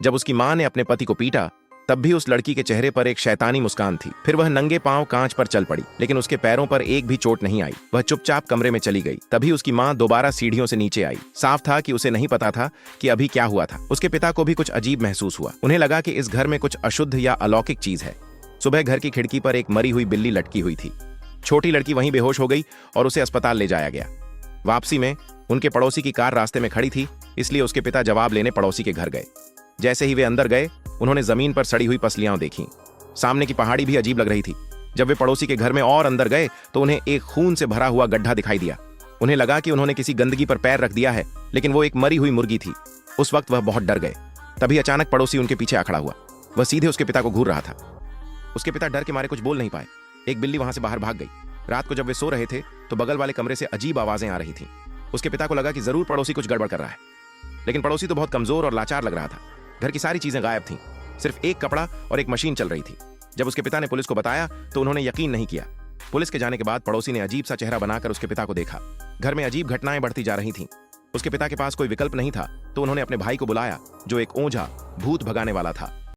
जब उसकी मां ने अपने पति को पीटा तब भी उस लड़की के चेहरे पर एक शैतानी मुस्कान थी। फिर वह नंगे पांव कांच पर चल पड़ी, लेकिन उसके पैरों पर एक भी चोट नहीं आई। वह चुपचाप कमरे में चली गई। तभी उसकी मां दोबारा सीढ़ियों से नीचे आई। साफ था कि उसे नहीं पता था कि अभी क्या हुआ था। उसके पिता को भी कुछ अजीब महसूस हुआ। उन्हें लगा कि इस घर में कुछ अशुद्ध या अलौकिक चीज है। सुबह घर की खिड़की पर एक मरी हुई बिल्ली लटकी हुई थी। छोटी लड़की वहीं बेहोश हो गई और उसे अस्पताल ले जाया गया। वापसी में उनके पड़ोसी की कार रास्ते में खड़ी थी, इसलिए उसके पिता जवाब लेने पड़ोसी के घर गए। जैसे ही वे अंदर गए, उन्होंने जमीन पर सड़ी हुई पसलियां देखीं। सामने की पहाड़ी भी अजीब लग रही थी। जब वे पड़ोसी के घर में और अंदर गए तो उन्हें एक खून से भरा हुआ गड्ढा दिखाई दिया। उन्हें लगा कि उन्होंने किसी गंदगी पर पैर रख दिया है, लेकिन वो एक मरी हुई मुर्गी थी। उस वक्त वह बहुत डर गए। तभी अचानक पड़ोसी उनके पीछे आ खड़ा हुआ। वह सीधे उसके पिता को घूर रहा था। उसके पिता डर के मारे कुछ बोल नहीं पाए। एक बिल्ली वहां से बाहर भाग गई। रात को जब वे सो रहे थे तो बगल वाले कमरे से अजीब आवाजें आ रही थीं। उसके पिता को लगा कि जरूर पड़ोसी कुछ गड़बड़ कर रहा है, लेकिन पड़ोसी तो बहुत कमजोर और लाचार लग रहा था। घर की सारी चीजें गायब थीं, सिर्फ एक कपड़ा और एक मशीन चल रही थी। जब उसके पिता ने पुलिस को बताया तो उन्होंने यकीन नहीं किया। पुलिस के जाने के बाद पड़ोसी ने अजीब सा चेहरा बनाकर उसके पिता को देखा। घर में अजीब घटनाएं बढ़ती जा रही थीं। उसके पिता के पास कोई विकल्प नहीं था, तो उन्होंने अपने भाई को बुलाया, जो एक ओझा भूत भगाने वाला था।